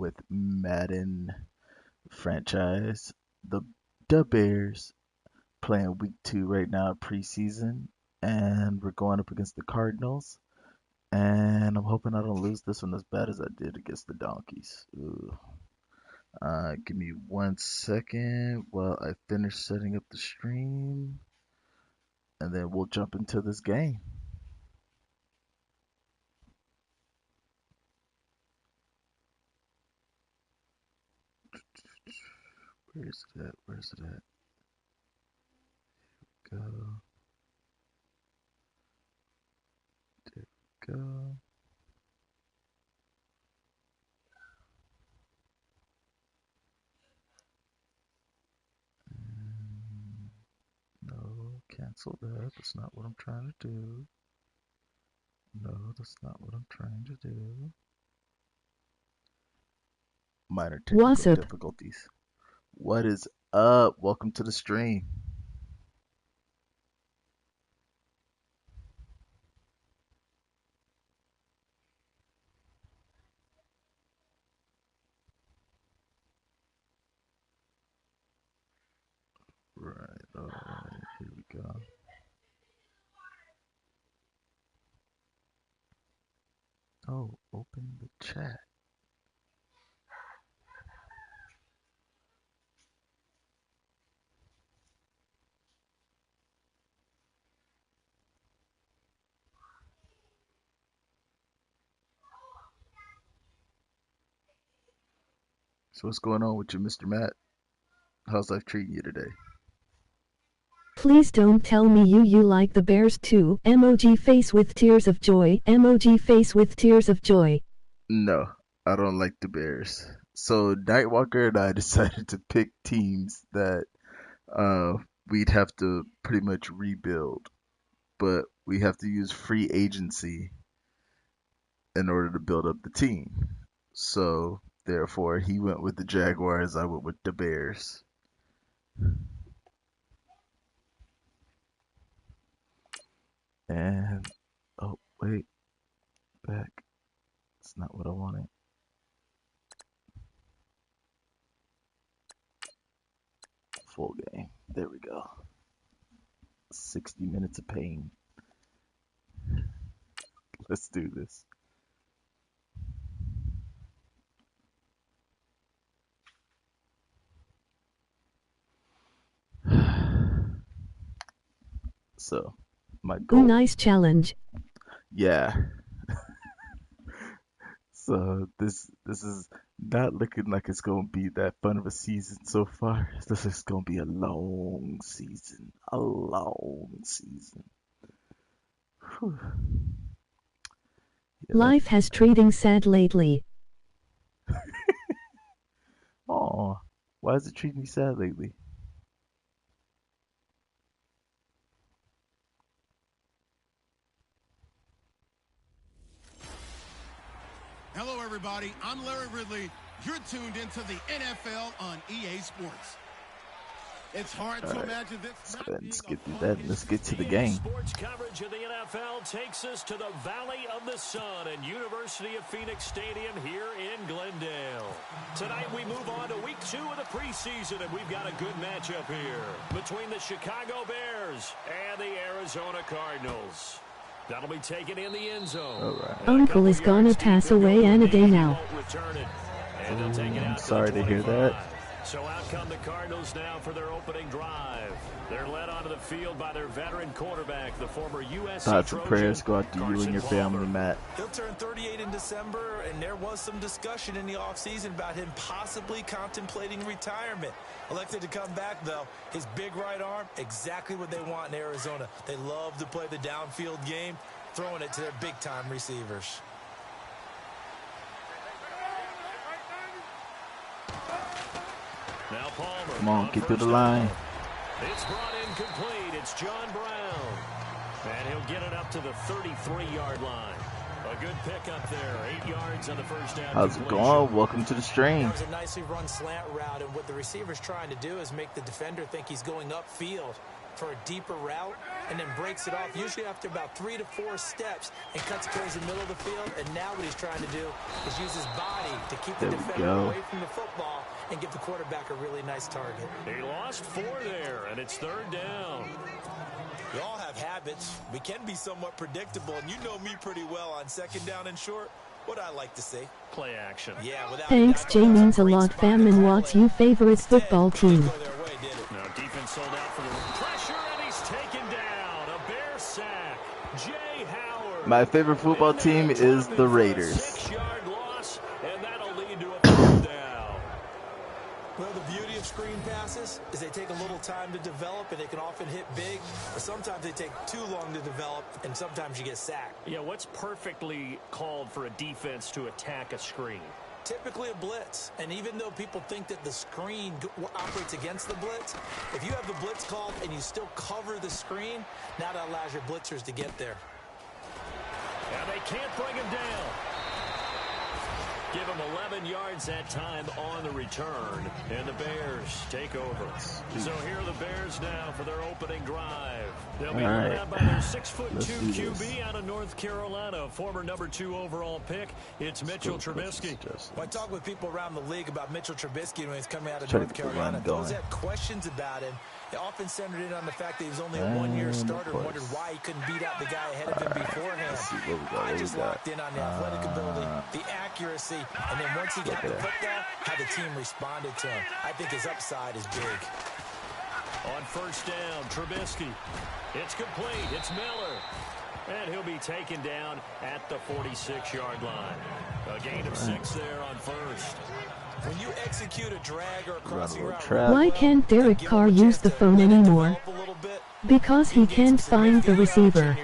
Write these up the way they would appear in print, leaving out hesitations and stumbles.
with Madden franchise. The Bears playing week 2 right now, preseason, and we're going up against the Cardinals. And I'm hoping I don't lose this one as bad as I did against the Donkeys. Ooh. Give me 1 second while I finish setting up the stream, and then we'll jump into this game. Where's it at? Where's it at? Go. There we go. No, cancel that. That's not what I'm trying to do. No, that's not what I'm trying to do. Minor technical difficulties. What is up? Welcome to the stream. Right, alright, here we go. Oh, open the chat. So what's going on with you, Mr. Matt? How's life treating you today? Please don't tell me you like the Bears too. Emoji face with tears of joy. Emoji face with tears of joy. No, I don't like the Bears. So Nightwalker and I decided to pick teams that we'd have to pretty much rebuild, but we have to use free agency in order to build up the team. So therefore, he went with the Jaguars, I went with the Bears. And oh wait, back. That's not what I wanted. Full game. There we go. 60 minutes of pain. Let's do this. So, my goal. Nice challenge. Yeah. So this is not looking like it's gonna be that fun of a season so far. This is gonna be a long season. A long season. Whew. Yeah, Life has treating sad lately. Oh, why is it treating me sad lately? Hello, everybody. I'm Larry Ridley. You're tuned into the NFL on EA Sports. It's hard to imagine this. Let's go ahead and skip through that and let's get to the game. Sports coverage of the NFL takes us to the Valley of the Sun and University of Phoenix Stadium here in Glendale. Tonight we move on to week 2 of the preseason, and we've got a good matchup here between the Chicago Bears and the Arizona Cardinals. That'll be taken in the end zone. Right. Uncle is gonna pass away any day now. I'm sorry to hear that. So out come the Cardinals now for their opening drive. They're led onto the field by their veteran quarterback, the former USC Thoughts and Trojan, prayers go out to you and your family, Matt. He'll turn 38 in December, and there was some discussion in the offseason about him possibly contemplating retirement. Elected to come back, though. His big right arm, exactly what they want in Arizona. They love to play the downfield game, throwing it to their big-time receivers. Now Palmer. Come on, get through the line. It's brought in complete. It's John Brown. And he'll get it up to the 33-yard line. A good pickup there. 8 yards on the first down. How's it going? Welcome to the stream. That was a nicely run slant route, and what the receiver's trying to do is make the defender think he's going upfield. for a deeper route and then breaks it off, usually after about 3 to 4 steps, and cuts towards the middle of the field. And now what he's trying to do is use his body to keep the defender away from the football and give the quarterback a really nice target. He lost 4 there, and it's 3rd down. We all have habits. We can be somewhat predictable, and you know me pretty well on 2nd down and short. What I like to see. Play action. Yeah, thanks, Jay means a lot, fam. And what's your favorite football team? Now defense sold out for the pressure, and he's taken down. A Bear sack. Jay Howard. My favorite football team is the Raiders. 6-yard loss, and that'll lead to a 3rd down. Well, the beauty of screen passes is they take a little time to develop, and they can often hit big, or sometimes they take too long to develop, and sometimes you get sacked. Yeah, what's perfectly called for a defense to attack a screen? Typically a blitz, and even though people think that the screen operates against the blitz, if you have the blitz called and you still cover the screen, now that allows your blitzers to get there. And they can't bring him down. Give him 11 yards that time on the return, and the Bears take over. So here are the Bears now for their opening drive. They'll be led out by their 6'2" QB out of North Carolina, former #2 overall pick. It's Mitchell Trubisky. When I talk with people around the league about Mitchell Trubisky when he's coming out of North Carolina, those had questions about him. They often centered in on the fact that he was only a 1-year starter and wondered why he couldn't beat out the guy ahead of him beforehand. I just locked in on the athletic ability, the accuracy, and then once he got the football, how the team responded to him. I think his upside is big. On 1st down, Trubisky. It's complete. It's Miller. And he'll be taken down at the 46-yard line. A gain of 6 there on 1st. When you execute a drag or a crossing route, why can't Derek Carr use the phone anymore? Because he can't find the receiver.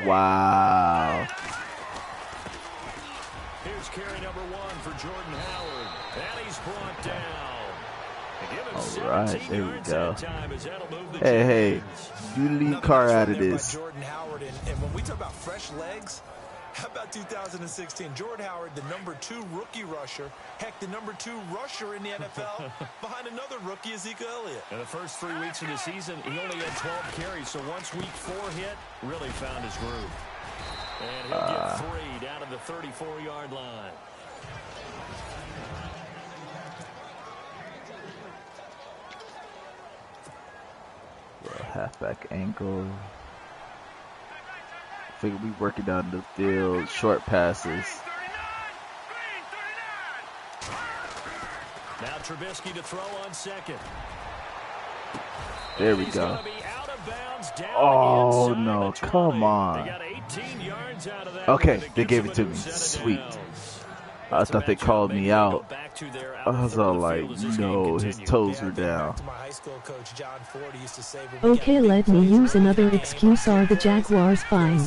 Wow. Here's carry number 1 for Jordan Howard. And he's brought down. All right, there we go. Hey, you leave Carr out of this. Jordan Howard, and when we talk about fresh legs, how about 2016? Jordan Howard, the #2 rookie rusher. Heck, the #2 rusher in the NFL behind another rookie, Ezekiel Elliott. In the first 3 weeks of the season, he only had 12 carries. So once week 4 hit, really found his groove. And he'll get 3 down to the 34-yard line. Halfback ankle. Figure we working down the field, short passes. Now Trubisky to throw on 2nd. There we go. Oh no, come on. Okay, they gave it to me. Sweet. I thought they called me out. I was all like, no, his toes were down. Okay, let me use another excuse. Are the Jaguars fine?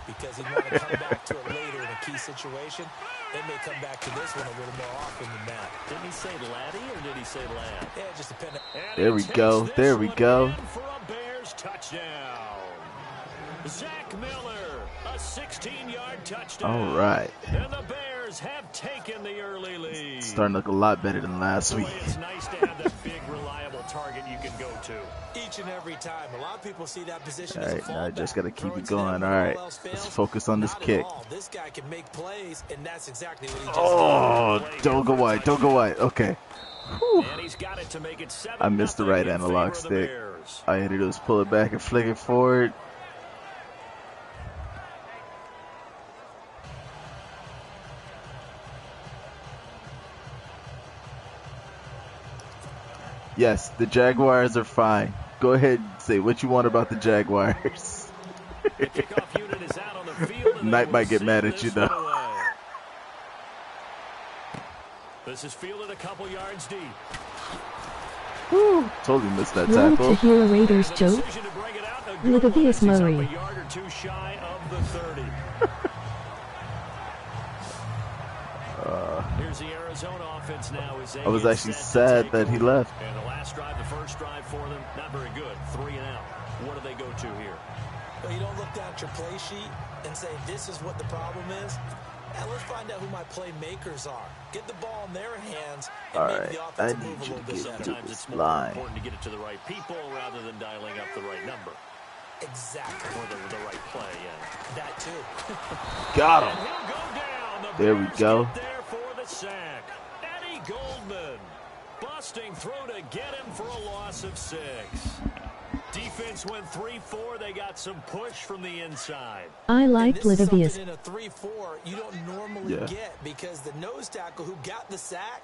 Because he'd want to come back to it later in a key situation. They may come back to this one a little more often than that. Didn't he say Laddie or did he say Lad? Yeah, it just depended. There we go. There we go. For a Bears touchdown. Zach Miller, a 16-yard touchdown. All right. And the Bears have taken the early lead. Starting to look a lot better than last week. It's nice to have that big, reliable target you can go to. Each and every time. A lot of people see that position All as a right, now I fallback. just got to keep it going. All right, let's focus on this kick. This guy can make plays, and that's exactly what he just Oh, don't go wide. Don't go wide. Okay. And he's got it to make it 7-0 I missed the right analog stick. All I had to do was pull it back and flick it forward. Yes, the Jaguars are fine. Go ahead and say what you want about the Jaguars. Knight might get mad at you, though. This is fielded a couple yards deep. Ooh. Totally missed that Want tackle. to hear a Raiders joke? Latavius Murray. A yard or two shy of the 30. Here's the Arizona offense now. I was actually sad that he left. And the last drive, the first drive for them, not very good. 3 and out. What do they go to here? Well, you don't look down at your play sheet and say, this is what the problem is. And let's find out who my playmakers are. Get the ball in their hands and All make right, the I offense move need a you little to bit get better. through Sometimes this it's more line. important to get it to the right people rather than dialing up the right number. Exactly. Or the right play, yeah. That too. Got And him. he'll go down. The There we Bears go. get there for the sack. Eddie Goldman busting through to get him for a loss of 6. Defense went 3-4. They got some push from the inside. I And liked this is Latavius. something in a 3-4 you don't normally Yeah. get because the nose tackle who got the sack,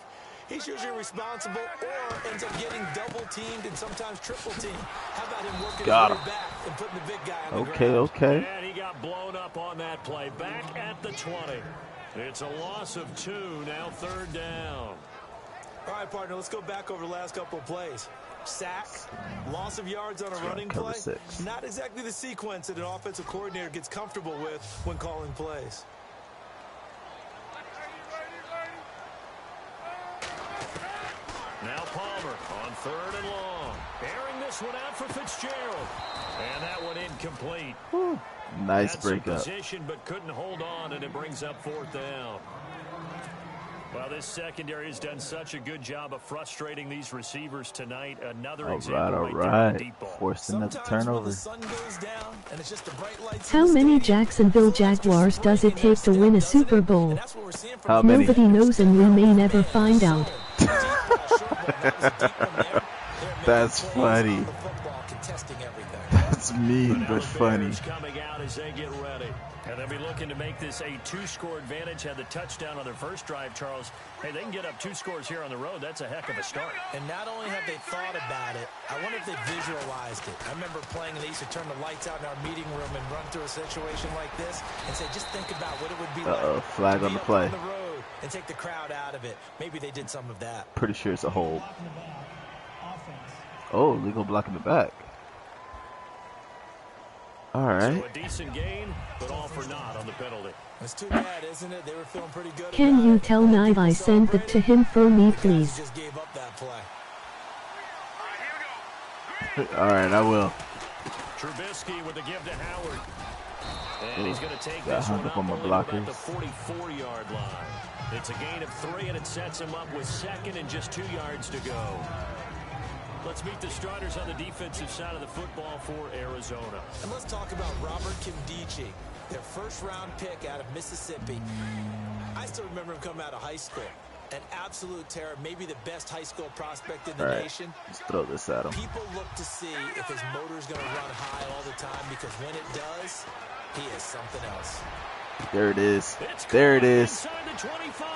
he's usually responsible or ends up getting double teamed and sometimes triple teamed. How about him working Got his way him. back and putting the big guy on the Okay, ground? okay. And he got blown up on that play. Back at the 20. It's a loss of 2. Now 3rd down. All right, partner, let's go back over the last couple of plays. Sack, loss of yards on a running cover play. 6. Not exactly the sequence that an offensive coordinator gets comfortable with when calling plays. Now Palmer on 3rd and long. Airing this one out for Fitzgerald. And that one incomplete. Nice Had some breakup. position but couldn't hold on, and it brings up 4th down. Well, this secondary has done such a good job of frustrating these receivers tonight. Another example All right there on right. the deep ball. Forced another Sometimes when turnover. the sun goes down and it's just the bright lights in How the many stadium, Jacksonville a little extra Jaguars does spring it in their take to win a step, doesn't Super it? Bowl? And that's what we're seeing from How the many? Nobody knows and we may never find out. Deep ball, short ball, that was a deep one there. They're making That's plays funny. on the football, contesting everything. That's mean Now but the funny. Bears coming out as they get ready. And they'll be looking to make this a 2-score advantage. Had the touchdown on their first drive, Charles. Hey, they can get up 2 scores here on the road. That's a heck of a start. And not only have they thought about it, I wonder if they visualized it. I remember playing and they used to turn the lights out in our meeting room and run through a situation like this and say, just think about what it would be Uh-oh, like flag to on be the up play. on the road and take the crowd out of it. Maybe they did some of that. Pretty sure it's a hold. Oh, legal block in the back. All right. So a decent gain, but all for naught on the penalty. It's too bad, isn't it? They were feeling pretty good Can about you it. tell People Nive I sent that to him for me, The guys please? just gave up that play. All right, I will. Trubisky with the give to Howard. And he's going to take Got this hung one up up on my only about the blockers. 44-yard line. It's a gain of 3, and it sets him up with 2nd and just 2 yards to go. Let's meet the starters on the defensive side of the football for Arizona. And let's talk about Robert Kimdichie, their first-round pick out of Mississippi. I still remember him coming out of high school. An absolute terror, maybe the best high school prospect in the All right, nation. let's throw this at him. People look to see if his motor's going to run high all the time because when it does, he is something else. There it is. It's There it caught is. inside the 25.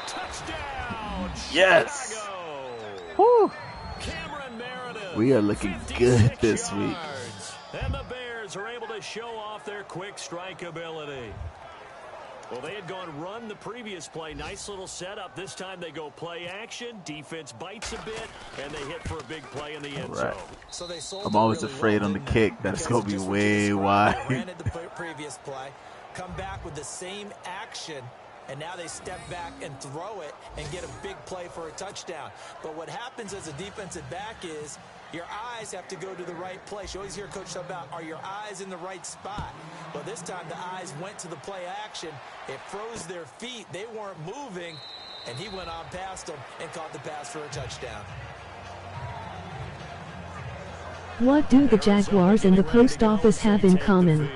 Touchdown, Yes. Chicago. Whew. Cameron Meredith. We are looking 56 good this week. yards. And the Bears are able to show off their quick strike ability. Well, they had gone run the previous play. Nice little setup. This time they go play action. Defense bites a bit, and they hit for a big play in the end All right. zone. So they sold I'm it always really afraid well, on the didn't they? kick that it's Because gonna of be just what way you described. wide. They ran it the previous play, come back with the same action, and now they step back and throw it and get a big play for a touchdown. But what happens as a defensive back is your eyes have to go to the right place. You always hear Coach talk about, are your eyes in the right spot? Well, this time the eyes went to the play action. It froze their feet. They weren't moving, and he went on past them and caught the pass for a touchdown. What do the Jaguars and the post office have in common?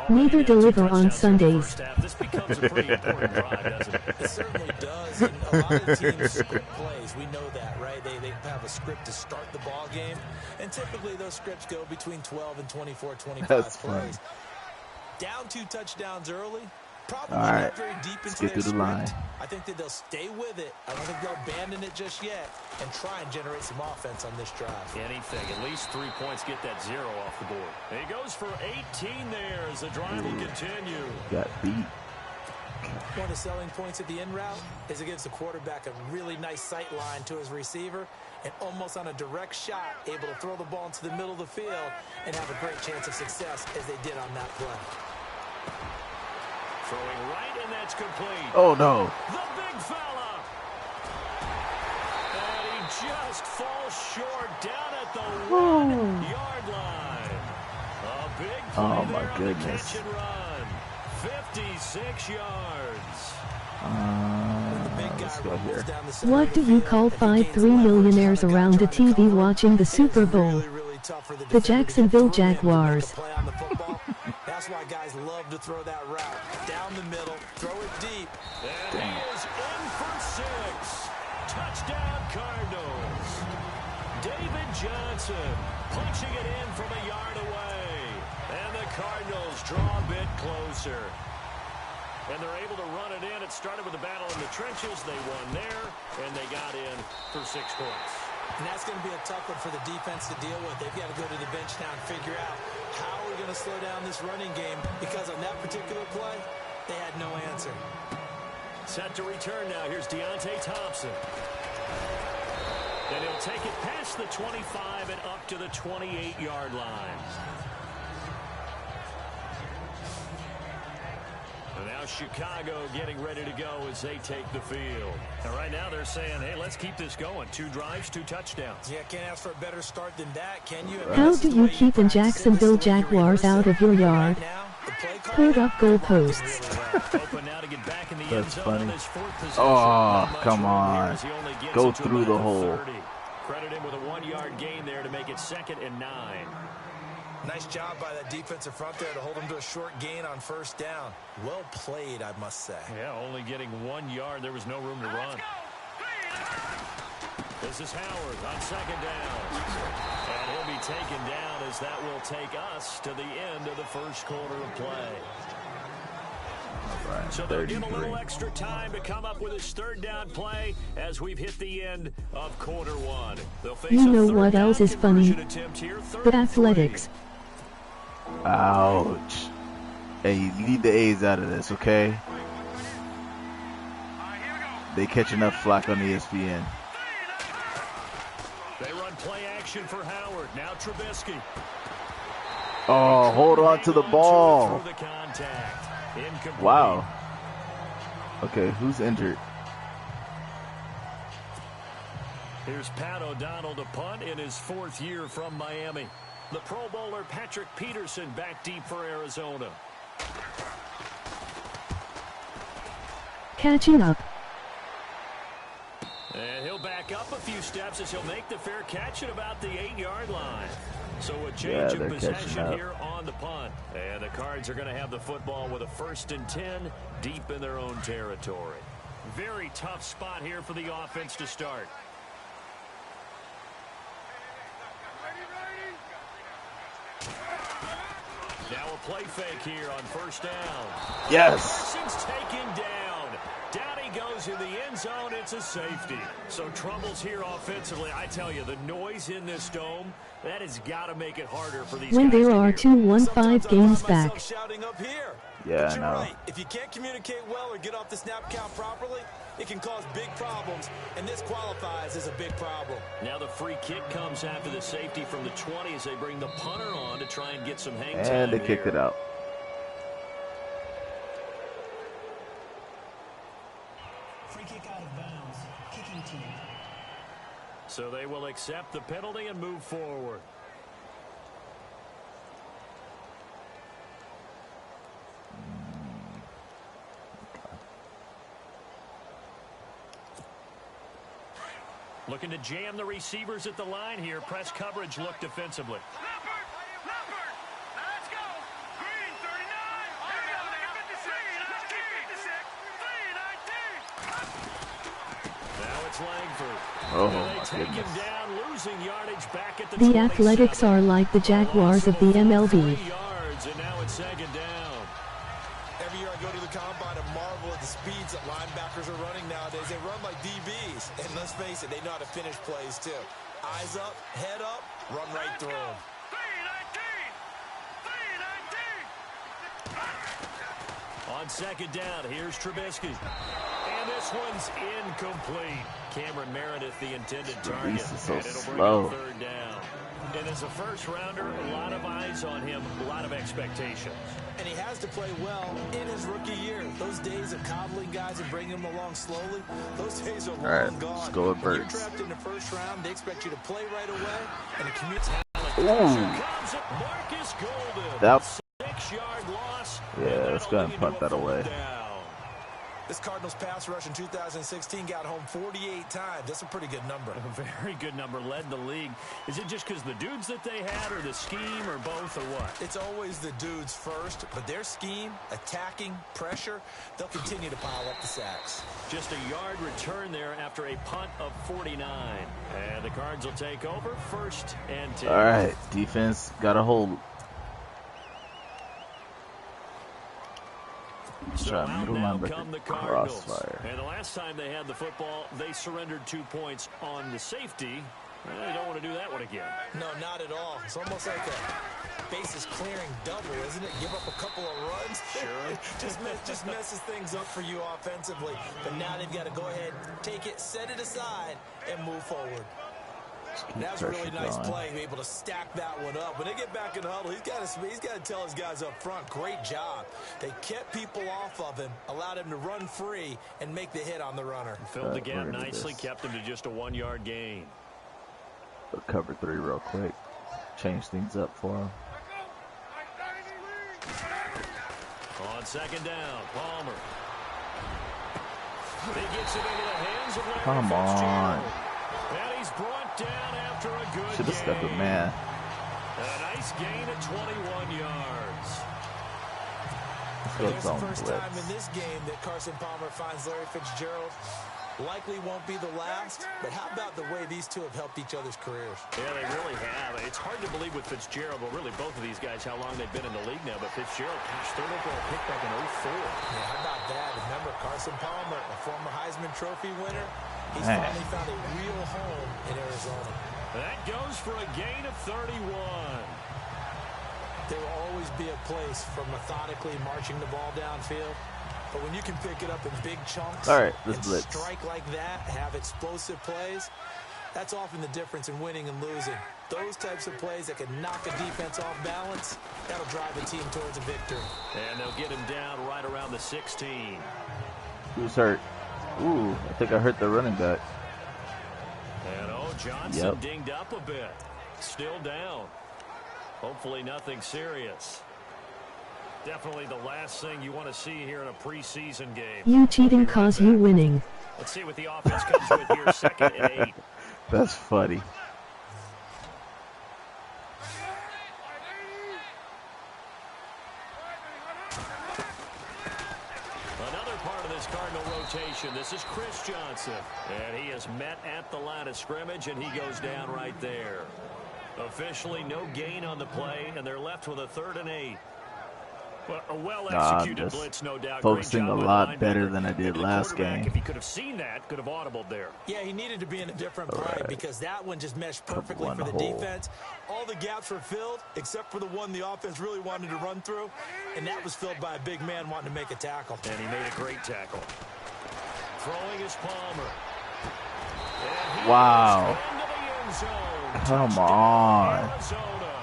Neither deliver on Sundays. This becomes a pretty important drive, doesn't it? It certainly does, and a lot of teams script plays. We know that, right? They have a script to start the ball game, and typically those scripts go between 12 and 24, 25 That's plays. Down 2 touchdowns early, probably All right, not very deep let's into get their through the line. script. I think that they'll stay with it. I don't think they'll abandon it just yet and try and generate some offense on this drive. Anything, at least 3 points, get that 0 off the board. He goes for 18 there as the drive will continue. Got beat. One of the selling points at the end route is it gives the quarterback a really nice sight line to his receiver and almost on a direct shot able to throw the ball into the middle of the field and have a great chance of success as they did on that play. Throwing right, and that's complete. Oh no. The big fella. And he just falls short down at the 1-yard line. A big play Oh, my there on the goodness. catch and run. 56 yards. Let's go here. What do you call 5'3" millionaires around a TV watching the Super Bowl? The Jacksonville Jaguars. That's why guys love to throw that route. Down the middle, throw it deep. And he is in for 6. Touchdown Cardinals. David Johnson punching it in from a yard away. And the Cardinals draw a bit closer. And they're able to run it in. It started with a battle in the trenches. They won there, and they got in for 6 points. And that's going to be a tough one for the defense to deal with. They've got to go to the bench now and figure out how we're going to slow down this running game, because on that particular play, they had no answer. Set to return now. Here's Deontay Thompson. And he'll take it past the 25 and up to the 28-yard line. And now Chicago getting ready to go as they take the field. And right now they're saying, hey, let's keep this going. 2 drives, 2 touchdowns. Yeah, can't ask for a better start than that, can you? How do you keep the Jacksonville Jaguars out of your yard? Put up goalposts. That's funny. Oh, come on. Go through the hole. Credit him with a 1-yard gain there to make it 2nd and 9. Nice job by that defensive front there to hold him to a short gain on 1st down. Well played, I must say. Yeah, only getting 1 yard. There was no room to run. This is Howard on 2nd down. And he'll be taken down as that will take us to the end of the 1st quarter of play. Right, so they'll give a little extra time to come up with his 3rd down play as we've hit the end of quarter 1. They'll face you know what else is funny? The Athletics. Ouch. Hey, leave the A's out of this, okay? They catch enough flack on ESPN. They run play action for Howard. Now Trubisky. Oh, hold on to the ball. Wow. Okay, who's injured? Here's Pat O'Donnell to punt in his 4th year from Miami. The Pro Bowler Patrick Peterson back deep for Arizona. Catching up. And he'll back up a few steps as he'll make the fair catch at about the 8-yard line. So a change of possession here on the punt. And the Cards are going to have the football with a 1st and 10 deep in their own territory. Very tough spot here for the offense to start. Now a play fake here on 1st down. Yes. Carson's taken down. Down he goes in the end zone. It's a safety. So troubles here offensively. I tell you, the noise in this dome, that has got to make it harder for these when guys. There are 215 games back. Shouting up here. Yeah, but you're I know. right. If you can't communicate well or get off the snap count properly, it can cause big problems, and this qualifies as a big problem. Now the free kick comes after the safety from the 20 as they bring the punter on to try and get some hang time. And they kicked it out. Free kick out of bounds. Kicking team. So they will accept the penalty and move forward. Looking to jam the receivers at the line here. Press coverage look defensively. Let's go. Green 39. Now it's Langford. Oh, they my take goodness. him down, losing yardage back at the The Athletics are like the Jaguars of the MLB. 3 yards, and now it's 2nd down. Every year I go to the combine and marvel at the speeds that linebackers are running nowadays. They run like DBs. And let's face it, they know how to finish plays too. Eyes up, head up, run right through them. 319. On 2nd down, here's Trubisky. And this one's incomplete. Cameron Meredith, the intended target. Reese is so and it'll slow. bring up 3rd down. And as a first rounder, a lot of eyes on him, a lot of expectations. And he has to play well in his rookie year. Those days of coddling guys and bringing them along slowly, those days are long gone. Let's go with When you're Burks. drafted in the 1st round, they expect you to play right away. And the commute. Comes it, Marcus Golden. That 6-yard loss. Yeah, let's go ahead and punt that away. This Cardinals pass rush in 2016 got home 48 times. That's a pretty good number. A very good number, led the league. Is it just because the dudes that they had, or the scheme, or both, or what? It's always the dudes first, but their scheme, attacking, pressure, they'll continue to pile up the sacks. Just a yard return there after a punt of 49. And the Cards will take over, 1st and 10. All right, defense got a hold. So Try out middle now linebacker come the Cardinals. crossfire. And the last time they had the football, they surrendered 2 points on the safety. Well, they don't want to do that one again. No, not at all. It's almost like a bases clearing double, isn't it? Give up a couple of runs. Sure. just messes things up for you offensively. But now they've got to go ahead, take it, set it aside, and move forward. That was a really nice play, to be able to stack that one up. When they get back in the huddle, he's got to tell his guys up front, great job. They kept people off of him, allowed him to run free, and make the hit on the runner. Filled the gap nicely, kept him to just a 1-yard gain. Cover 3 real quick. Change things up for him. On 2nd down, Palmer. He gets it into the hands of Larry Come on. Fitzgerald. And he's brought down after a good Should have stepped with man. A nice gain of 21 yards. There's the first time in this game that Carson Palmer finds Larry Fitzgerald. Likely won't be the last, but how about the way these two have helped each other's careers? Yeah, they really have. It's hard to believe with Fitzgerald, but really both of these guys, how long they've been in the league now. But Fitzgerald, gosh, third overall pick back in 04. Yeah, how about that? Remember, Carson Palmer, a former Heisman Trophy winner, he's finally found a real home in Arizona. That goes for a gain of 31. There will always be a place for methodically marching the ball downfield. But when you can pick it up in big chunks and blitz. Strike like that, have explosive plays, that's often the difference in winning and losing. Those types of plays that can knock a defense off balance, that'll drive a team towards a victory. And they'll get him down right around the 16. Who's hurt? Ooh, I think I hurt the running back. And Johnson dinged up a bit. Still down. Hopefully nothing serious. Definitely the last thing you want to see here in a preseason game. You cheating cause you winning. Let's see what the offense comes with here. 2nd and 8. That's funny. Another part of this Cardinal rotation. This is Chris Johnson. And he is met at the line of scrimmage, and he goes down right there. Officially no gain on the play, and they're left with a 3rd and 8. Well, a well-executed blitz, no doubt. Focusing a lot better than I did last game. If he could have seen that, could have audibled there. Yeah, he needed to be in a different play because that one just meshed perfectly for the defense. All the gaps were filled except for the one the offense really wanted to run through, and that was filled by a big man wanting to make a tackle. And he made a great tackle. Throwing his Palmer. Wow. Come on. Arizona.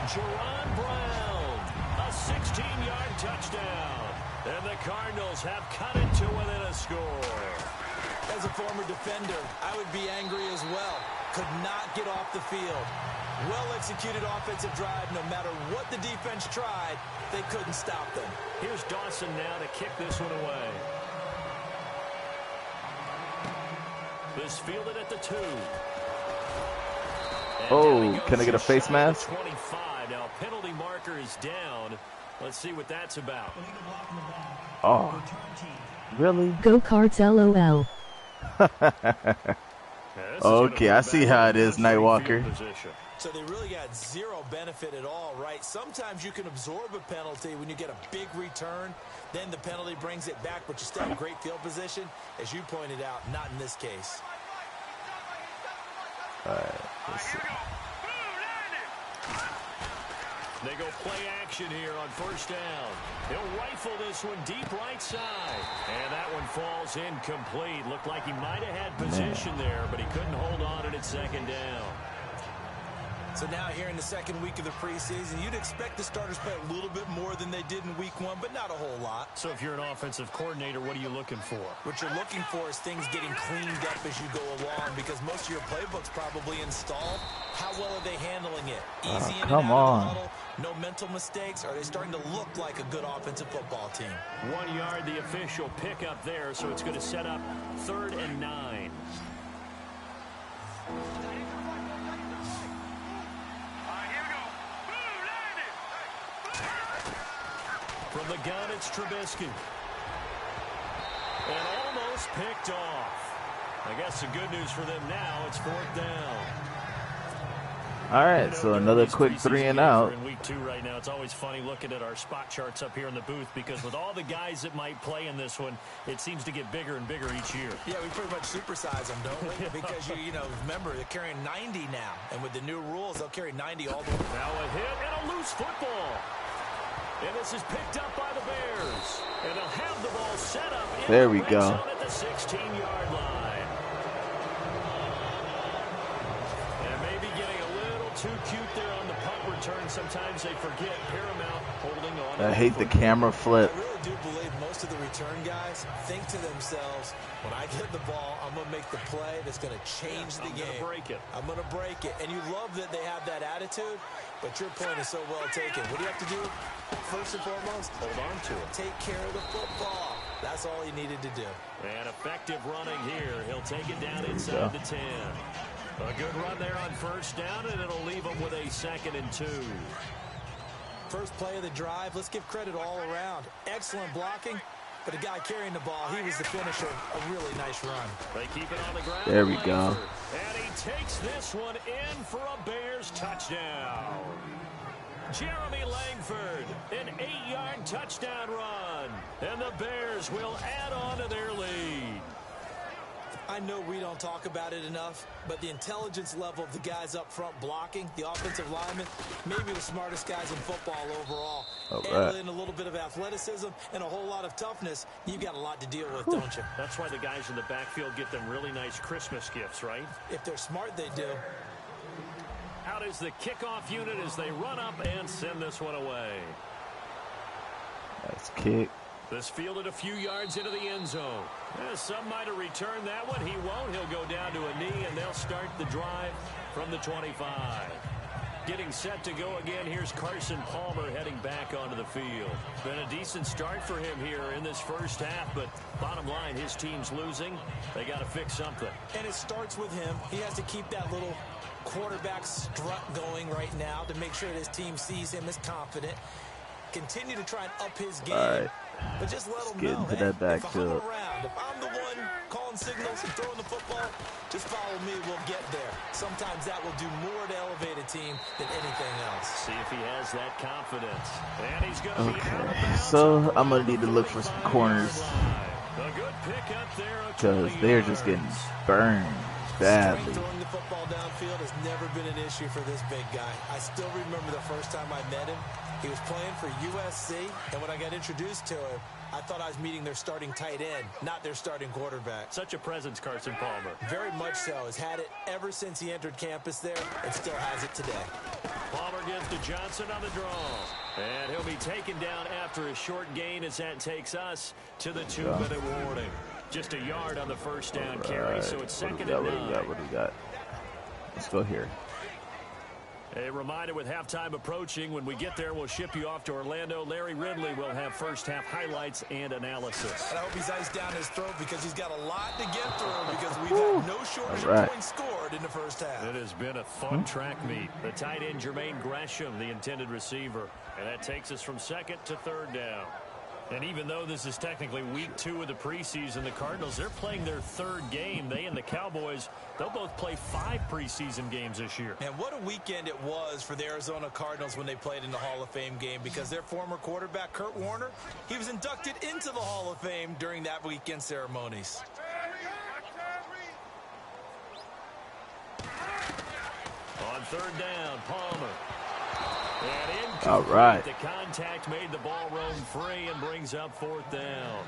Jerron Brown, a 16-yard touchdown. And the Cardinals have cut it to within a score. As a former defender, I would be angry as well. Could not get off the field. Well-executed offensive drive. No matter what the defense tried, they couldn't stop them. Here's Dawson now to kick this one away. This fielded at the 2. Oh, can I get a face mask? 25. Now, penalty marker is down. Let's see what that's about. Oh, really? Go Cards LOL. Okay, I see how it is, Nightwalker. So they really got zero benefit at all, right? Sometimes you can absorb a penalty when you get a big return. Then the penalty brings it back, but you still have great field position. As you pointed out, not in this case. All right, let's see. They go play action here on 1st down. He'll rifle this one deep right side. And that one falls incomplete. Looked like he might have had position there, but he couldn't hold on to it at 2nd down. So now here in the second week of the preseason, you'd expect the starters to play a little bit more than they did in week 1, but not a whole lot. So if you're an offensive coordinator, what are you looking for? What you're looking for is things getting cleaned up as you go along, because most of your playbook's probably installed. How well are they handling it? Easy in and out of the huddle, no mental mistakes. Are they starting to look like a good offensive football team? 1 yard, the official pickup there, so it's going to set up 3rd and 9. From the gun, it's Trubisky. And almost picked off. I guess the good news for them now, it's 4th down. All right, so another quick 3 and out. In week 2 right now, it's always funny looking at our spot charts up here in the booth, because with all the guys that might play in this one, it seems to get bigger and bigger each year. Yeah, we pretty much supersize them, don't we? Because you know, remember they're carrying 90 now, and with the new rules, they'll carry 90 all the way. Now a hit and a loose football. And this is picked up by the Bears. And they'll have the ball set up in there the we red go. zone at the 16-yard line. And maybe getting a little too cute there on the punt return. Sometimes they forget Paramount holding on. I hate the camera flip. I really do believe most of the return guys think to themselves, when I get the ball, I'm going to make the play that's going to change the game. I'm going to break it. I'm going to break it. And you love that they have that attitude, but your point is so well taken. What do you have to do? First and foremost, hold on to it. Take care of the football. That's all he needed to do. And effective running here. He'll take it down inside the 10. A good run there on 1st down, and it'll leave him with a 2nd and 2. First play of the drive. Let's give credit all around. Excellent blocking. But the guy carrying the ball, he was the finisher. A really nice run. They keep it on the ground. There we go. And he takes this one in for a Bears touchdown. Jeremy Langford, an 8-yard touchdown run. And the Bears will add on to their lead. I know we don't talk about it enough, but the intelligence level of the guys up front blocking, the offensive linemen, maybe the smartest guys in football overall. Add in a little bit of athleticism and a whole lot of toughness, you've got a lot to deal with, don't you? That's why the guys in the backfield get them really nice Christmas gifts, right? If they're smart, they do. Out is the kickoff unit as they run up and send this one away. Nice kick. This fielded a few yards into the end zone. Some might have returned that one. He won't. He'll go down to a knee, and they'll start the drive from the 25. Getting set to go again, here's Carson Palmer heading back onto the field. Been a decent start for him here in this first half, but bottom line, his team's losing. They got to fix something. And it starts with him. He has to keep that little quarterback strut going right now to make sure that his team sees him as confident. Continue to try and up his game. All right. But just let him Get know, into hey, that backfield. if I'm the one calling signals and throwing the football, just follow me, we'll get there. Sometimes that will do more to elevate a team than anything else. See if he has that confidence. And he's going to be out of bounds. So I'm going to need to look for some corners A good pick up there. because they're just getting burned badly. Strength throwing the football downfield has never been an issue for this big guy. I still remember the first time I met him. He was playing for USC, and when I got introduced to him, I thought I was meeting their starting tight end, not their starting quarterback. Such a presence, Carson Palmer. Very much so. Has had it ever since he entered campus there, and still has it today. Palmer gives to Johnson on the draw. And he'll be taken down after a short gain as that takes us to the 2-minute warning. Just a yard on the first down carry, so it's 2nd and 9. What do we got? Let's go here. A reminder, with halftime approaching, when we get there, we'll ship you off to Orlando. Larry Ridley will have first-half highlights and analysis. And I hope he's iced down his throat because he's got a lot to get through because we've had no shortage of points scored in the first half. It has been a fun track meet. The tight end, Jermaine Gresham, the intended receiver. And that takes us from 2nd to 3rd down. And even though this is technically week 2 of the preseason, the Cardinals, they're playing their 3rd game. They and the Cowboys, they'll both play 5 preseason games this year. And what a weekend it was for the Arizona Cardinals when they played in the Hall of Fame game, because their former quarterback, Kurt Warner, he was inducted into the Hall of Fame during that weekend ceremonies. On 3rd down, Palmer. And all right. The contact made the ball roam free and brings up 4th down.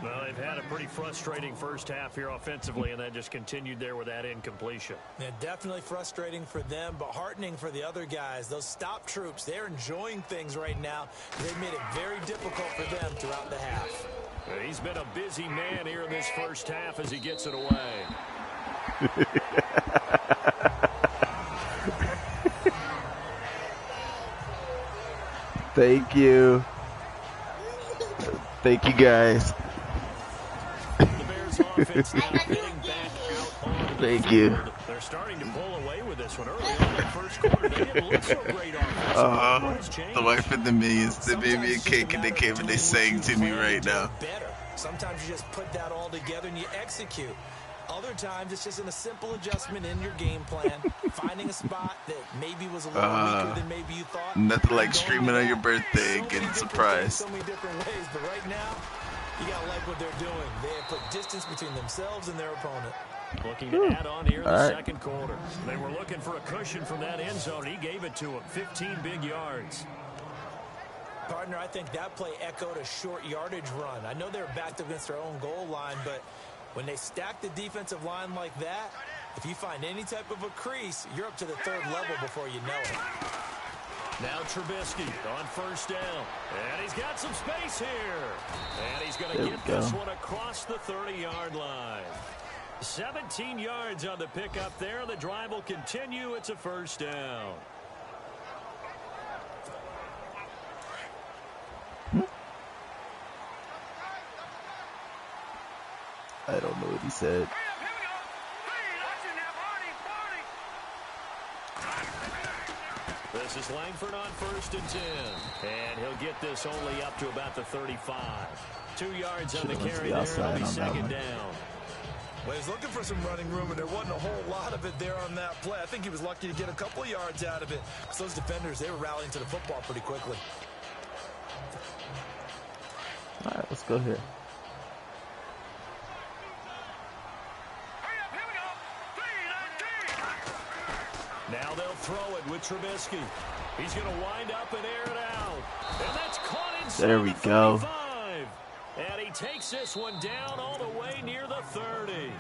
Well, they've they've had a pretty frustrating first half here offensively, and that just continued there with that incompletion. Yeah, definitely frustrating for them, but heartening for the other guys. Those stop troops, they're enjoying things right now. They've made it very difficult for them throughout the half. He's been a busy man here in this first half as he gets it away. Thank you. Thank you, guys. The Bears offense now getting back out on the Thank you. field. They're starting to pull away with this one early on in the first quarter. They didn't look so great offensively. The wife and the millions, they made me a cake and they came and they sang to me right now. Better. Sometimes you just put that all together and you execute. Other times it's just in a simple adjustment in your game plan, finding a spot that maybe was a little weaker than maybe you thought. Nothing like streaming on your birthday and getting surprised. So many different ways, but right now, you gotta like what they're doing. They have put distance between themselves and their opponent. Looking to add on here in the second quarter. They were looking for a cushion from that end zone. He gave it to him. 15 big yards. Partner, I think that play echoed a short yardage run. I know they were backed up against their own goal line, but when they stack the defensive line like that, if you find any type of a crease, you're up to the third level before you know it. Now Trubisky on first down. And he's got some space here. And he's going to get this one across the 30-yard line. 17 yards on the pickup there. The drive will continue. It's a first down. I don't know what he said. This is Langford on first and 10. And he'll get this only up to about the 35. 2 yards on the carry there. It'll be second down. Well, he's looking for some running room, and there wasn't a whole lot of it there on that play. I think he was lucky to get a couple of yards out of it, because those defenders, they were rallying to the football pretty quickly. All right, let's go here. Now they'll throw it with Trubisky. He's going to wind up and air it out. And that's caught inside there we the 35. go. And he takes this one down all the way near the 30.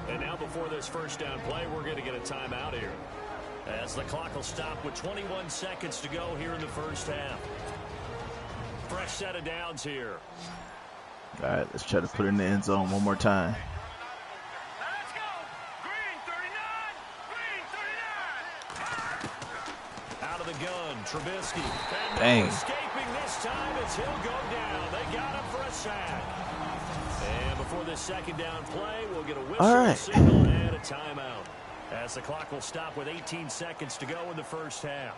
And now before this first down play, we're going to get a timeout here, as the clock will stop with 21 seconds to go here in the first half. Fresh set of downs here. All right, let's try to put it in the end zone one more time. Let's go. Green 39. Out of the gun, Trubisky. And Dang. Escaping this time as he'll go down. They got him for a sack. And before this second down play, we'll get a whistle, signal, and a timeout, as the clock will stop with 18 seconds to go in the first half.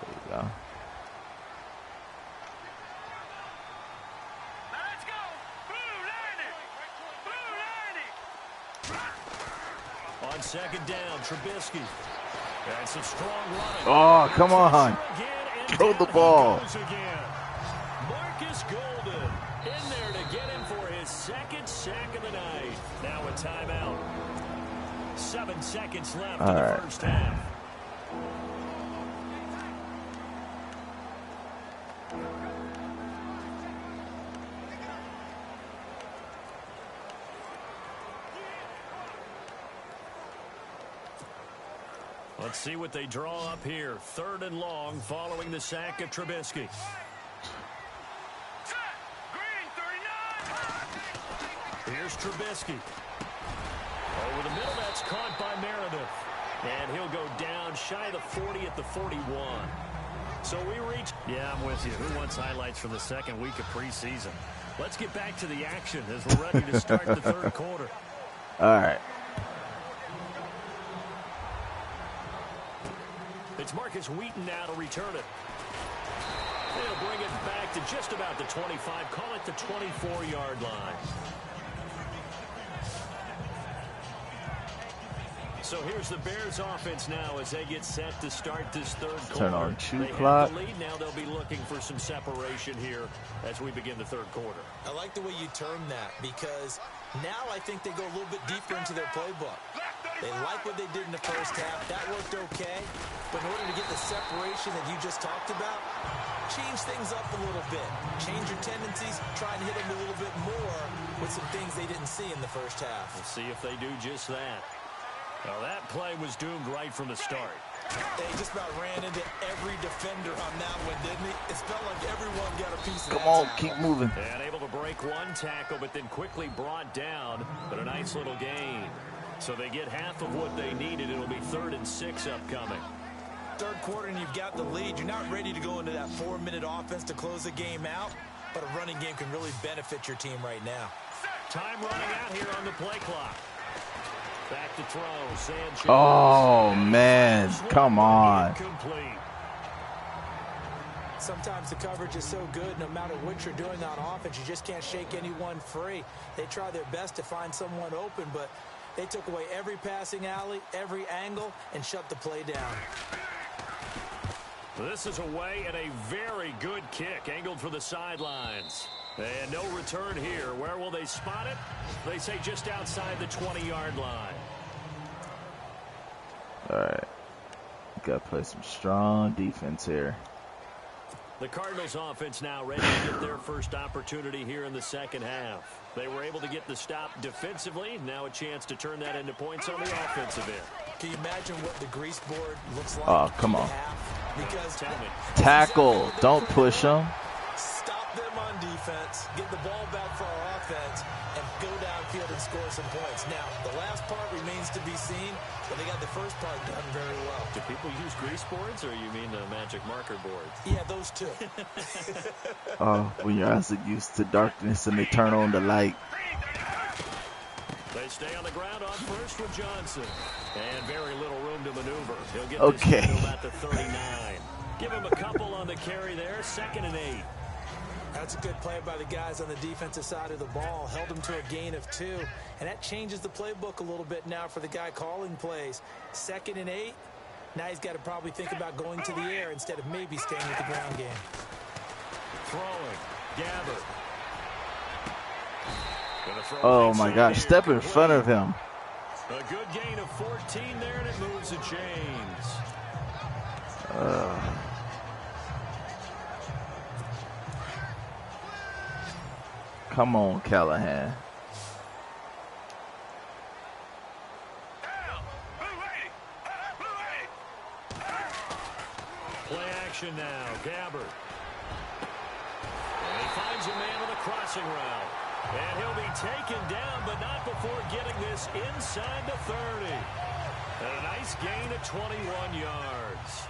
There you go. Let's go. Blue 90. On second down, Trubisky. And some strong running. Oh, come on. Throw the ball. Marcus Golden in there to get him for his second sack of the night. Now a timeout. 7 seconds left in the first half. Let's see what they draw up here. 3rd and long following the sack of Trubisky. Set. Green 39. Here's Trubisky. Over the middle, that's caught by Meredith. And he'll go down shy of the 40 at the 41. So we reach... Yeah, I'm with you. Who wants highlights from the second week of preseason? Let's get back to the action as we're ready to start the third quarter. All right. It's Marcus Wheaton now to return it. They'll bring it back to just about the 25. Call it the 24-yard line. So here's the Bears offense now as they get set to start this third quarter. Turn on 2 They clock. have the lead. Now they'll be looking for some separation here as we begin the third quarter. I like the way you term that, because now I think they go a little bit deeper into their playbook. They like what they did in the first half. That worked okay. But in order to get the separation that you just talked about, change things up a little bit. Change your tendencies. Try and hit them a little bit more with some things they didn't see in the first half. We'll see if they do just that. Well, that play was doomed right from the start. They just about ran into every defender on that one, didn't he? It felt like everyone got a piece of that. Come on, tackle. keep moving. And able to break one tackle, but then quickly brought down. But a nice little gain. So they get half of what they needed. It'll be 3rd and 6 upcoming. Third quarter and you've got the lead. You're not ready to go into that 4-minute offense to close the game out, but a running game can really benefit your team right now. Time running out here on the play clock. Back to throw. Sanchez. Oh, man. Come on. Incomplete. Sometimes the coverage is so good, no matter what you're doing on offense, you just can't shake anyone free. They try their best to find someone open, but they took away every passing alley, every angle, and shut the play down. This is away and a very good kick, angled for the sidelines. And no return here. Where will they spot it? They say just outside the 20-yard line. All right. Got to play some strong defense here. The Cardinals offense now ready to get their first opportunity here in the second half. They were able to get the stop defensively. Now a chance to turn that into points on the offensive end. Can you imagine what the grease board looks like? Oh, come on. Because Tell me. Tackle. Don't push them. stop them on defense, get the ball back for our offense, and go downfield and score some points. Now, the last part remains to be seen, but they got the first part done very well. Do people use grease boards, or you mean the magic marker boards? Yeah, those two. Oh, when your eyes are used to darkness and they turn on the light. They stay on the ground on first with Johnson. And very little room to maneuver. He'll get Okay. this to about the 39. Give him a couple on the carry there. 2nd and 8. That's a good play by the guys on the defensive side of the ball. Held him to a gain of 2. And that changes the playbook a little bit now for the guy calling plays. 2nd and 8. Now he's got to probably think about going to the air instead of maybe staying with the ground game. Throwing. Gabbert. Oh my gosh, step in front of him. A good gain of 14 there, and it moves the chains. Come on, Callahan. Play action now. Gabbert. And he finds a man on the crossing route. And he'll be taken down, but not before getting this inside the 30. And a nice gain of 21 yards.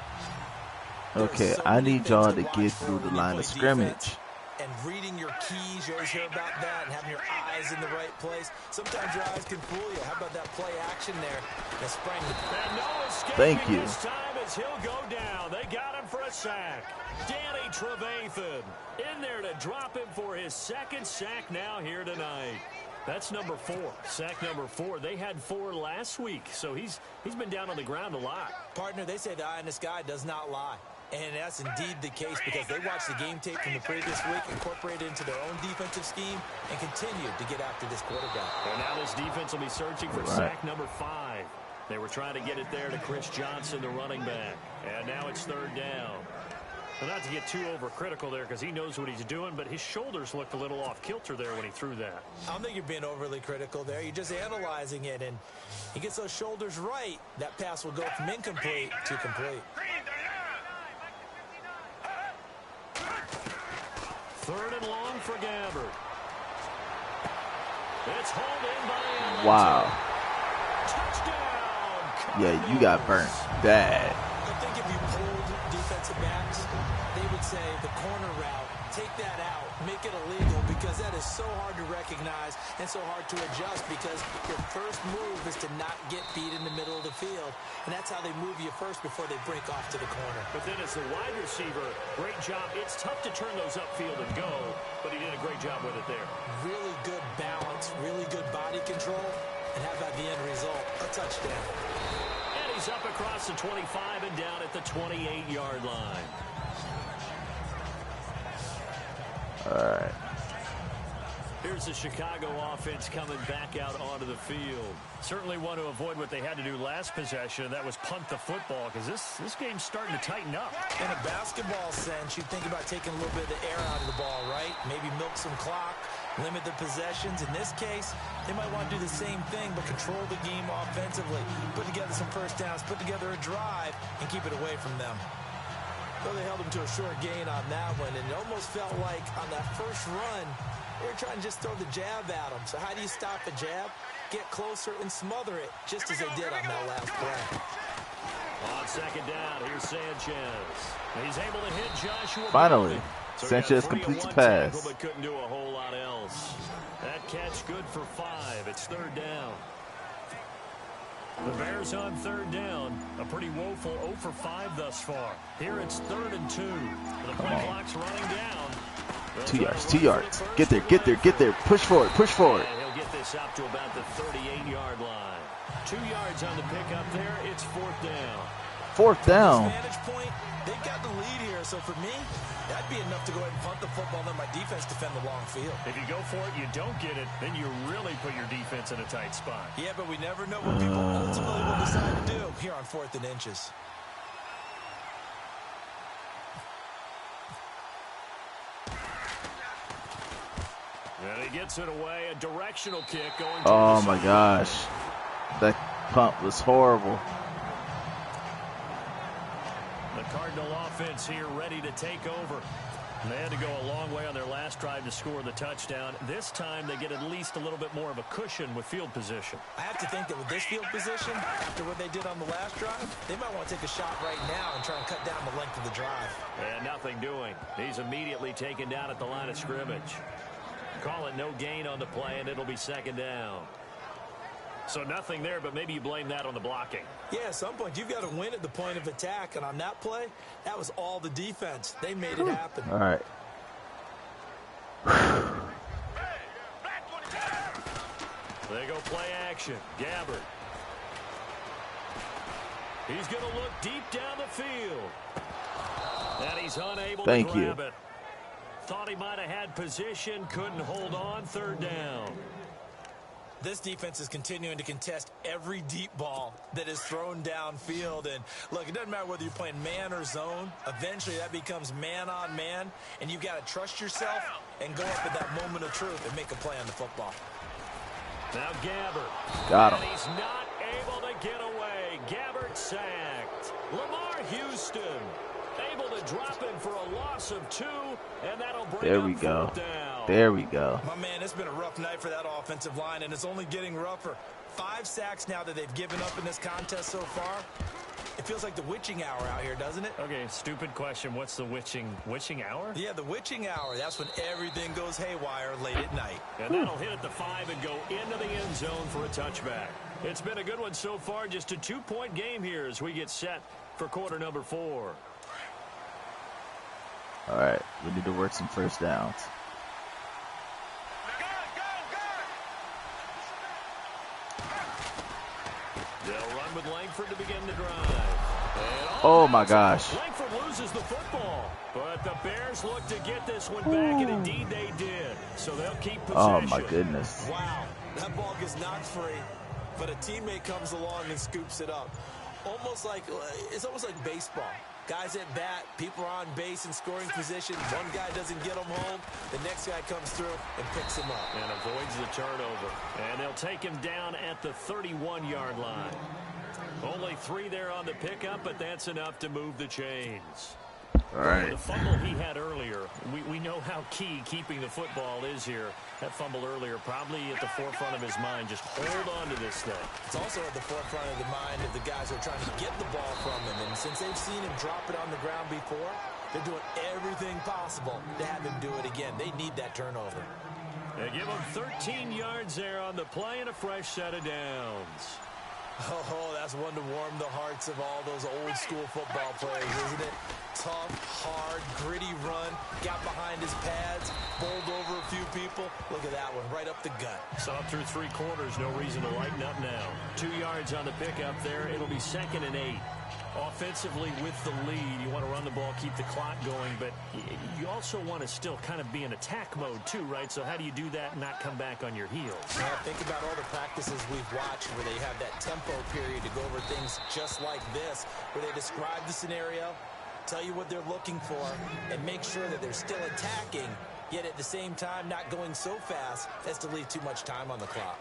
Okay, I need y'all to get through the line of scrimmage. And reading your keys, you always hear about that, and having your eyes in the right place. Sometimes your eyes can fool you. How about that play action there? And sprang the... And no escaping Thank you. this time as he'll go down. They got him for a sack. Danny Trevathan in there to drop him for his 2nd sack now here tonight. That's number 4. Sack number 4. They had 4 last week, so he's been down on the ground a lot. Partner, they say the eye in the sky does not lie. And that's indeed the case because they watched the game tape from the previous week, incorporated it into their own defensive scheme, and continued to get after this quarterback. And now this defense will be searching for sack number 5. They were trying to get it there to Chris Johnson, the running back. And now it's 3rd down. Well, not to get too overcritical there because he knows what he's doing, but his shoulders looked a little off kilter there when he threw that. I don't think you're being overly critical there. You're just analyzing it, and he gets those shoulders right. That pass will go from incomplete to complete. 3rd and long for Gabbert. It's hauled in by Allen. Wow. Touchdown. Yeah, you got burnt bad. I think if you pulled defensive backs, they would say the corner route, take that out, make it illegal, because that is so hard to recognize and so hard to adjust because your first move is to not get beat in the middle of the field, and that's how they move you first before they break off to the corner. But then as the wide receiver, great job. It's tough to turn those upfield and go, but he did a great job with it there. Really good balance, really good body control, and how about the end result? A touchdown. And he's up across the 25 and down at the 28-yard line. All right. Here's the Chicago offense coming back out onto the field. Certainly want to avoid what they had to do last possession, and that was punt the football, because this game's starting to tighten up. In a basketball sense, you think about taking a little bit of the air out of the ball, right? Maybe milk some clock, limit the possessions. In this case, they might want to do the same thing, but control the game offensively. Put together some first downs, put together a drive, and keep it away from them. Though they held them to a short gain on that one, and it almost felt like on that first run, they were trying to just throw the jab at them. So how do you stop a jab? Get closer and smother it, just as they did on that last play. On second down, here's Sanchez. He's able to hit Joshua. Finally, So Sanchez completes the pass. Tackle, but couldn't do a whole lot else. That catch good for 5. It's third down. The Bears on third down. A pretty woeful 0 for 5 thus far. Here it's 3rd and 2. The play clock's running down. 2 yards, 2 yards. Get there, get there, get there. Push forward, push forward. And he'll get this up to about the 38-yard line. 2 yards on the pickup there. It's 4th down. 4th down. Vantage point, they've got the lead here. So for me, that'd be enough to go ahead and punt the football and let my defense defend the long field. If you go for it, you don't get it, then you really put your defense in a tight spot. Yeah, but we never know what people ultimately will decide to do here on 4th and inches. And he gets it away. A directional kick going to Oh the my side. gosh. That punt was horrible. The Cardinal offense here ready to take over. And they had to go a long way on their last drive to score the touchdown. This time they get at least a little bit more of a cushion with field position. I have to think that with this field position, after what they did on the last drive, they might want to take a shot right now and try and cut down the length of the drive. And nothing doing. He's immediately taken down at the line of scrimmage. Call it no gain on the play, and it'll be second down. So nothing there, but maybe you blame that on the blocking. Yeah, at some point, you've got to win at the point of attack. And on that play, that was all the defense. They made it happen. All right. They go play action. Gabbard. He's going to look deep down the field. And he's unable to grab it. Thought he might have had position, couldn't hold on. 3rd down. This defense is continuing to contest every deep ball that is thrown downfield. And look, it doesn't matter whether you're playing man or zone. Eventually, that becomes man on man. And you've got to trust yourself and go up at that moment of truth and make a play on the football. Now Gabbard. Got him. And he's not able to get away. Gabbard sacked. Lamar Houston able to drop him for a loss of 2, and that'll bring There we up go. 4th down. There we go. My man, it's been a rough night for that offensive line, and it's only getting rougher. 5 sacks now that they've given up in this contest so far. It feels like the witching hour out here, doesn't it? Okay, stupid question. What's the witching hour? Yeah, the witching hour. That's when everything goes haywire late at night. And that'll hit at the 5 and go into the end zone for a touchback. It's been a good one so far. Just a 2-point game here as we get set for quarter number 4. All right. We need to work some first downs. They'll run with Langford to begin the drive. Oh my gosh. Langford loses the football, but the Bears look to get this one back, and indeed they did. So they'll keep possession. Oh my goodness. Wow, that ball gets knocked free, but a teammate comes along and scoops it up. It's almost like baseball. Guys at bat, people are on base in scoring position. One guy doesn't get him home. The next guy comes through and picks him up. And avoids the turnover. And they'll take him down at the 31-yard line. Only 3 there on the pickup, but that's enough to move the chains. All right. The fumble he had earlier, we know how key keeping the football is here. That fumble earlier probably at the forefront of his mind. Just hold on to this thing. It's also at the forefront of the mind of the guys who are trying to get the ball from him. And since they've seen him drop it on the ground before, they're doing everything possible to have him do it again. They need that turnover. They give him 13 yards there on the play and a fresh set of downs. Oh, that's one to warm the hearts of all those old school football players, isn't it? Tough, hard, gritty run, got behind his pads, bowled over a few people. Look at that one, right up the gut. Saw through 3 quarters, no reason to lighten up now. 2 yards on the pickup there. It'll be 2nd and 8. Offensively with the lead, you want to run the ball, keep the clock going, but you also want to still kind of be in attack mode too, right? So how do you do that and not come back on your heels? Yeah, think about all the practices we've watched where they have that tempo period to go over things just like this, where they describe the scenario, tell you what they're looking for, and make sure that they're still attacking, yet at the same time not going so fast as to leave too much time on the clock.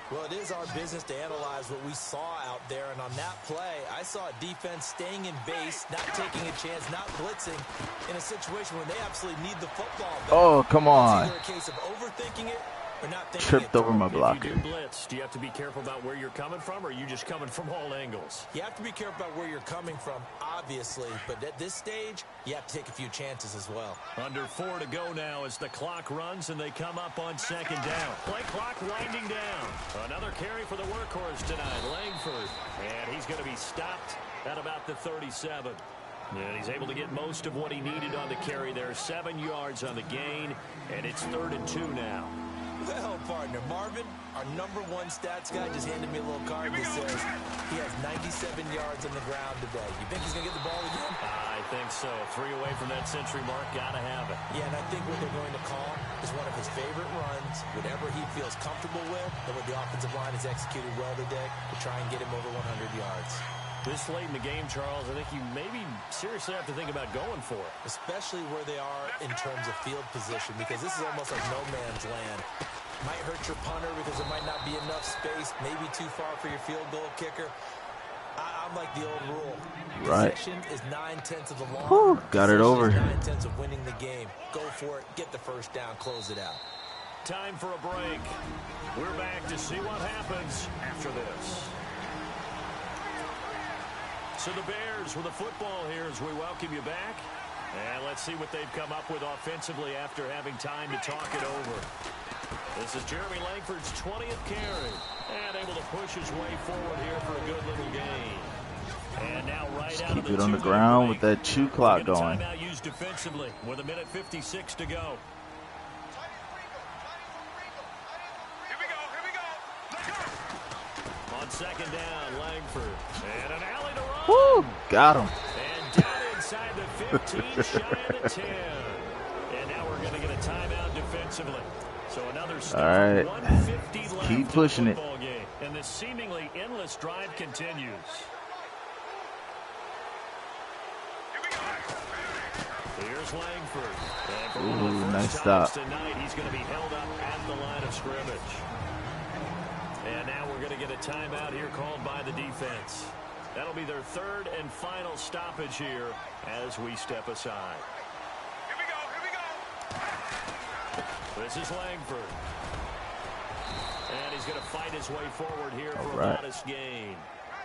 Well, it is our business to analyze what we saw out there, and on that play, I saw a defense staying in base, not taking a chance, not blitzing, in a situation where they absolutely need the football back. Oh, come on. It's either a case of overthinking it or not thinking Tripped it over my through. blocker. If you do blitz, do you have to be careful about where you're coming from, or are you just coming from all angles? You have to be careful about where you're coming from, obviously, but at this stage, you have to take a few chances as well. Under 4 to go now as the clock runs and they come up on second down. Play clock winding down. Another carry for the workhorse tonight, Langford. And he's going to be stopped at about the 37. And he's able to get most of what he needed on the carry there. 7 yards on the gain, and it's 3rd and 2 now. Well, partner, Marvin, our #1 stats guy, just handed me a little card that says he has 97 yards on the ground today. You think he's going to get the ball again? I think so. 3 away from that century mark. Got to have it. Yeah, and I think what they're going to call is one of his favorite runs, whatever he feels comfortable with, and what the offensive line has executed well today to try and get him over 100 yards. This late in the game, Charles, I think you maybe seriously have to think about going for it. Especially where they are in terms of field position, because this is almost like no man's land. Might hurt your punter because there might not be enough space, maybe too far for your field goal kicker. I'm like the old rule. Right. Possession is 9/10 of the law. Whew, got it over. 9/10 of winning the game. Go for it, get the first down, close it out. Time for a break. We're back to see what happens after this. So the Bears with a football here as we welcome you back. And let's see what they've come up with offensively after having time to talk it over. This is Jeremy Langford's 20th carry. And able to push his way forward here for a good little gain. And now right out of the Keep it on the ground with that chew clock going. Timeout used defensively with 1:56 to go. On second down, Langford. And an alley to run. Woo, got him. And down inside the 15, shy of the 10. And now we're going to get a timeout defensively. So another stop. All right. 150 left Keep pushing in it. the football game. And this seemingly endless drive continues. Here's Langford. And for one of the Ooh, first nice times stop. tonight, he's going to be held up at the line of scrimmage. And now we're going to get a timeout here called by the defense. That'll be their 3rd and final stoppage here as we step aside. Here we go. This is Langford. And he's going to fight his way forward here for a right. modest gain.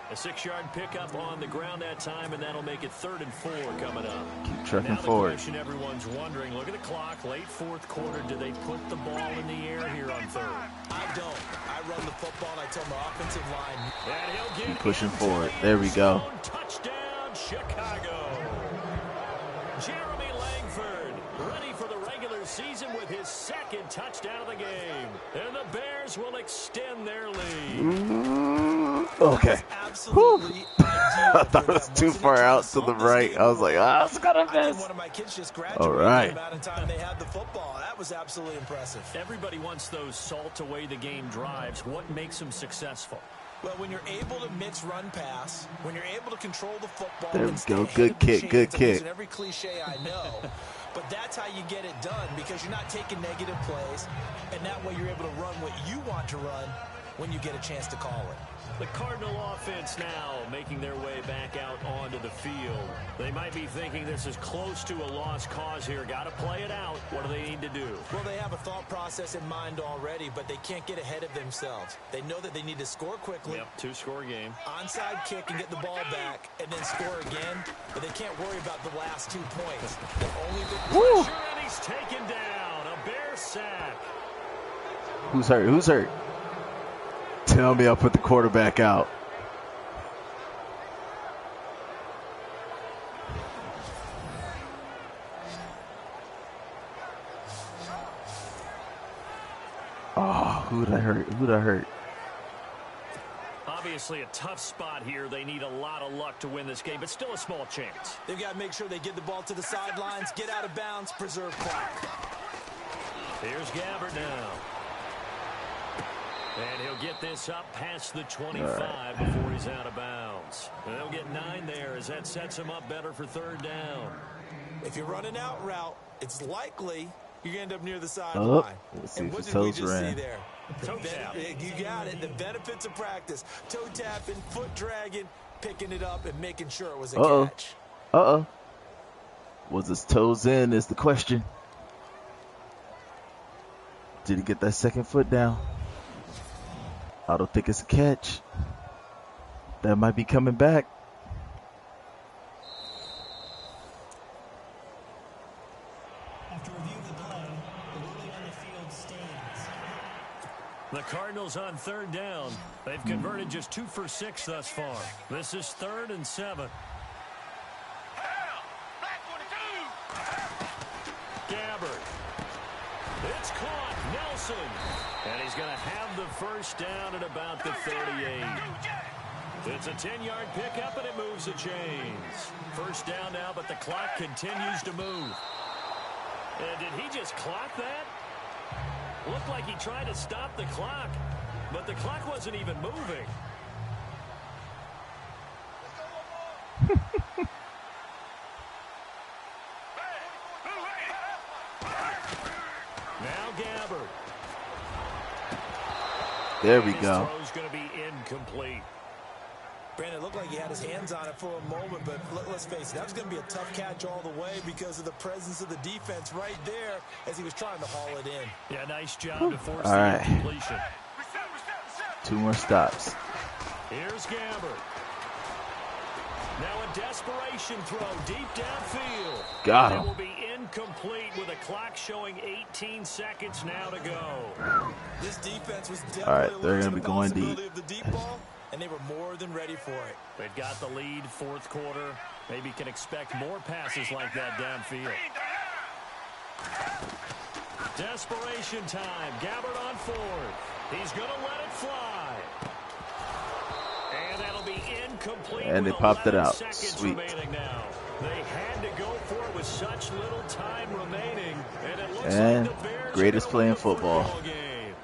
A 6-yard pickup on the ground that time, and that'll make it 3rd and 4 coming up. Keep trucking Now the forward. question everyone's wondering, look at the clock, late 4th quarter, do they put the ball in the air here on 3rd? I don't. I run the football, and I tell my offensive line. And he'll get Keep pushing into forward. the There we end go. zone. Touchdown, Chicago. Jeremy Langford, ready for the regular season with his 2nd touchdown of the game. And the Bears will extend their lead. Okay. Absolutely I thought it was too far out to the right. I was like, it's gonna miss. One of my kids just graduated. All right. The amount of time they had the football. That was absolutely impressive. Everybody wants those salt away the game drives. What makes them successful? Well, when you're able to mix run pass, when you're able to control the football. There we and stay go. ahead Good of the kick, chains, good I'm kick. using every cliche I know. But that's how you get it done, because you're not taking negative plays, and that way you're able to run what you want to run when you get a chance to call it. The Cardinal offense now making their way back out onto the field. They might be thinking this is close to a lost cause here. Got to play it out. What do they need to do? Well, they have a thought process in mind already, but they can't get ahead of themselves. They know that they need to score quickly. Yep, 2-score game. Onside kick and get the ball back and then score again, but they can't worry about the last 2 points. They've only been Pressure, and he's taken down. A Bear sack. Who's hurt? Who's hurt? Tell me I'll put the quarterback out. Bobby Oh, who'd I hurt? Who'd I hurt? obviously a tough spot here. They need a lot of luck to win this game, but still a small chance. They've got to make sure they get the ball to the sidelines, get out of bounds, preserve clock. Here's Gabbert now. And he'll get this up past the 25 before he's out of bounds. And they'll get 9 there as that sets him up better for third down. If you're running out route, it's likely you're going to end up near the sideline. And what did we just see there? Toe tap. You got it. The benefits of practice. Toe tapping, foot dragging, picking it up, and making sure it was a catch. Was his toes in is the question. Did he get that second foot down? I don't think it's a catch. That might be coming back. After review of the play, the ruling on the field stands. The Cardinals on third down. They've converted just 2 for 6 thus far. This is 3rd and 7. Gabbert. It's caught. Nelson. And he's going to have the first down at about the 38. It's a 10-yard pickup, and it moves the chains. First down now, but the clock continues to move. And did he just clock that? Looked like he tried to stop the clock, but the clock wasn't even moving. Now Gabbert. There we go. His throw's going to be incomplete. Brandon, it looked like he had his hands on it for a moment, but let's face it, that was going to be a tough catch all the way because of the presence of the defense right there as he was trying to haul it in. Yeah, nice job to force the incompletion. 2 more stops. Here's Gabbert. Now a desperation throw deep downfield. Got him. It will be incomplete with a clock showing 18 seconds now to go. This defense was definitely All right, they're going to be going deep. of the deep ball, and they were more than ready for it. They've got the lead, 4th quarter. Maybe can expect more passes like that downfield. Desperation time. Gabbert on 4th. He's going to let it fly. And that'll be incomplete. And they with popped it 11 out. seconds Sweet. remaining now. They had to go for it with such little time remaining. And it looks And like the Bears greatest are play gonna in win the football. game.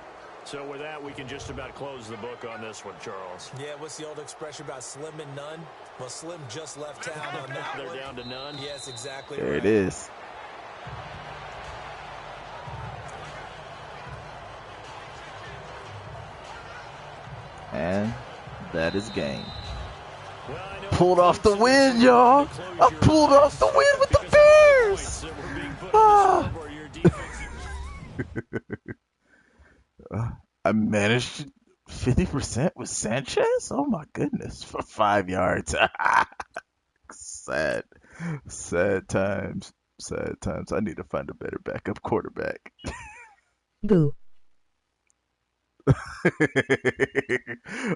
So with that, we can just about close the book on this one, Charles. Yeah, what's the old expression about slim and none? Well, Slim just left town on that They're one. down to none. Yes, exactly There right. it is. And that is game. Well, I know Pulled off the win, y'all. I pulled off the win with the Bears. Ah. I managed 50% with Sanchez. Oh my goodness, for 5 yards. Sad, sad times, sad times. I need to find a better backup quarterback. Boo.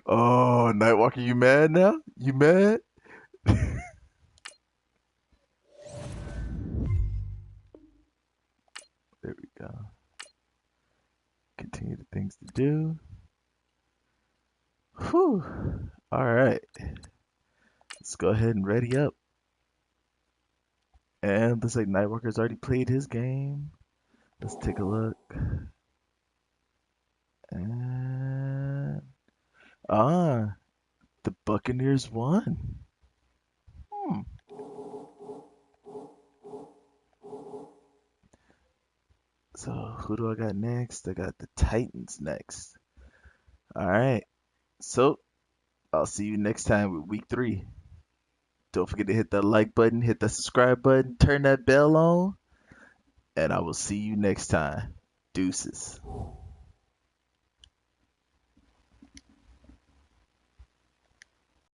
Oh, Nightwalker, you mad now? You mad? There we go. Continue the things to do. Whew. All right. Let's go ahead and ready up. And looks like Nightwalker's already played his game. Let's take a look. And the Buccaneers won. So who do I got next? I got the Titans next. All right. So I'll see you next time with week 3. Don't forget to hit that like button, hit that subscribe button, turn that bell on, and I will see you next time. Deuces.